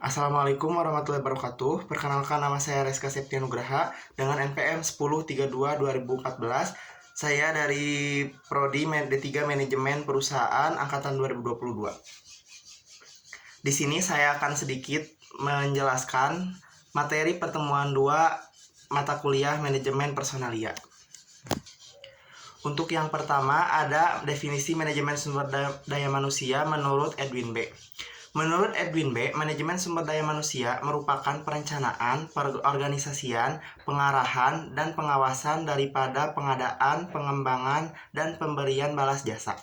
Assalamualaikum warahmatullahi wabarakatuh. Perkenalkan, nama saya Reska Septianugraha dengan NPM 1032-2014. Saya dari Prodi D3 Manajemen Perusahaan angkatan 2022. Di sini saya akan sedikit menjelaskan materi pertemuan 2 mata kuliah manajemen personalia. Untuk yang pertama ada definisi manajemen sumber daya manusia menurut Edwin B. Menurut Edwin B, manajemen sumber daya manusia merupakan perencanaan, perorganisasian, pengarahan, dan pengawasan daripada pengadaan, pengembangan, dan pemberian balas jasa.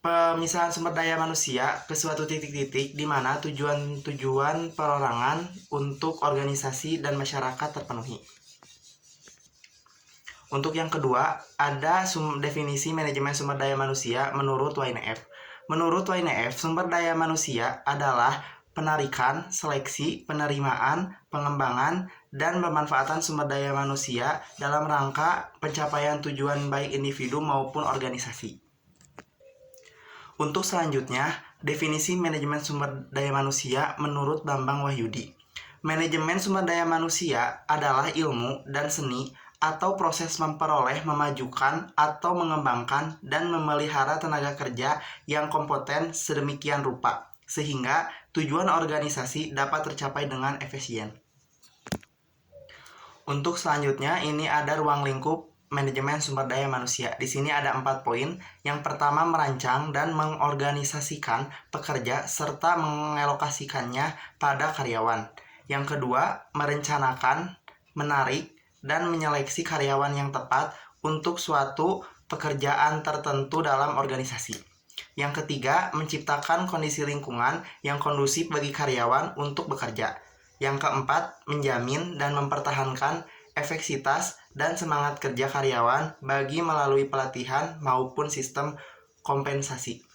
Pemisahan sumber daya manusia ke suatu titik-titik di mana tujuan-tujuan perorangan untuk organisasi dan masyarakat terpenuhi. Untuk yang kedua, ada definisi manajemen sumber daya manusia menurut WNF. Menurut WNF, sumber daya manusia adalah penarikan, seleksi, penerimaan, pengembangan, dan pemanfaatan sumber daya manusia dalam rangka pencapaian tujuan baik individu maupun organisasi. Untuk selanjutnya, definisi manajemen sumber daya manusia menurut Bambang Wahyudi. Manajemen sumber daya manusia adalah ilmu dan seni atau proses memperoleh, memajukan, atau mengembangkan dan memelihara tenaga kerja yang kompeten sedemikian rupa, sehingga tujuan organisasi dapat tercapai dengan efisien. Untuk selanjutnya, ini ada ruang lingkup manajemen sumber daya manusia. Di sini ada 4 poin. Yang pertama, merancang dan mengorganisasikan pekerja serta mengelokasikannya pada karyawan. Yang kedua, merencanakan, menarik, dan menyeleksi karyawan yang tepat untuk suatu pekerjaan tertentu dalam organisasi. Yang ketiga, menciptakan kondisi lingkungan yang kondusif bagi karyawan untuk bekerja. Yang keempat, menjamin dan mempertahankan efektivitas dan semangat kerja karyawan bagi melalui pelatihan maupun sistem kompensasi.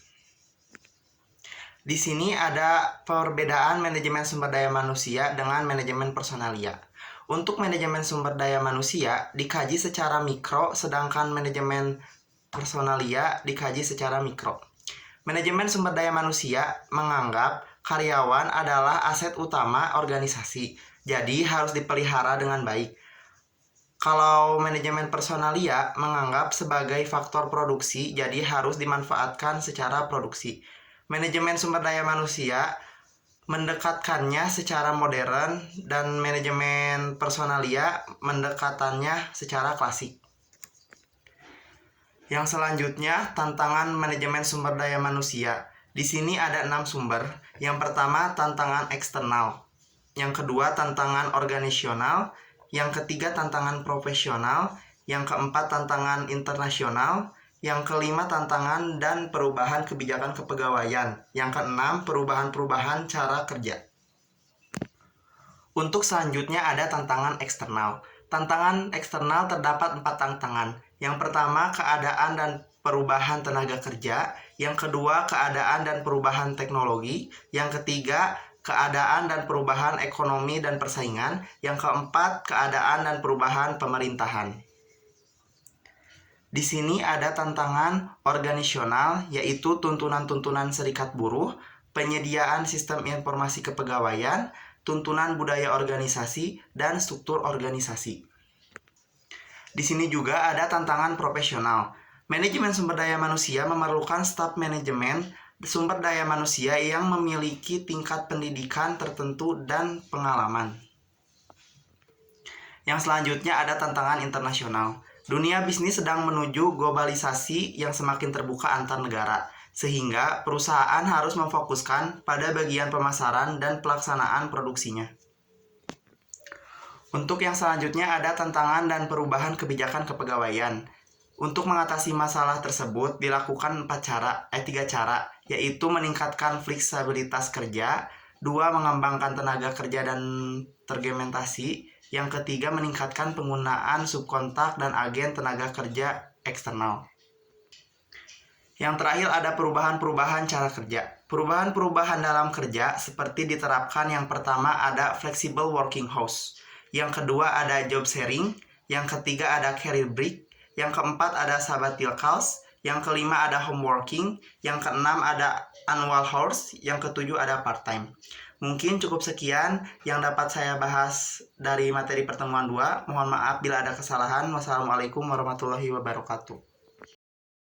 Di sini ada perbedaan manajemen sumber daya manusia dengan manajemen personalia. Untuk manajemen sumber daya manusia dikaji secara mikro, sedangkan manajemen personalia dikaji secara mikro. Manajemen sumber daya manusia menganggap karyawan adalah aset utama organisasi, jadi harus dipelihara dengan baik. Kalau manajemen personalia menganggap sebagai faktor produksi, jadi harus dimanfaatkan secara produksi. Manajemen sumber daya manusia mendekatkannya secara modern dan manajemen personalia mendekatannya secara klasik. Yang selanjutnya, tantangan manajemen sumber daya manusia. Di sini ada 6 sumber. Yang pertama, tantangan eksternal. Yang kedua, tantangan organisasional. Yang ketiga, tantangan profesional. Yang keempat, tantangan internasional. Yang kelima, tantangan dan perubahan kebijakan kepegawaian. Yang keenam, perubahan-perubahan cara kerja. Untuk selanjutnya ada tantangan eksternal. Tantangan eksternal terdapat 4 tantangan. Yang pertama, keadaan dan perubahan tenaga kerja. Yang kedua, keadaan dan perubahan teknologi. Yang ketiga, keadaan dan perubahan ekonomi dan persaingan. Yang keempat, keadaan dan perubahan pemerintahan. Di sini ada tantangan organisasional, yaitu tuntunan-tuntunan serikat buruh, penyediaan sistem informasi kepegawaian, tuntunan budaya organisasi, dan struktur organisasi. Di sini juga ada tantangan profesional. Manajemen sumber daya manusia memerlukan staf manajemen sumber daya manusia yang memiliki tingkat pendidikan tertentu dan pengalaman. Yang selanjutnya ada tantangan internasional. Dunia bisnis sedang menuju globalisasi yang semakin terbuka antar negara, sehingga perusahaan harus memfokuskan pada bagian pemasaran dan pelaksanaan produksinya. Untuk yang selanjutnya ada tantangan dan perubahan kebijakan kepegawaian. Untuk mengatasi masalah tersebut dilakukan 3 cara, yaitu meningkatkan fleksibilitas kerja, 2 mengembangkan tenaga kerja dan tergementasi, yang ketiga meningkatkan penggunaan subkontak dan agen tenaga kerja eksternal. Yang terakhir ada perubahan-perubahan cara kerja. Perubahan-perubahan dalam kerja seperti diterapkan yang pertama ada flexible working hours. Yang kedua ada job sharing. Yang ketiga ada career break. Yang keempat ada sabbaticals. Yang kelima ada homeworking. Yang keenam ada annual hours. Yang ketujuh ada part-time. Mungkin cukup sekian yang dapat saya bahas dari materi pertemuan 2. Mohon maaf bila ada kesalahan. Wassalamualaikum warahmatullahi wabarakatuh.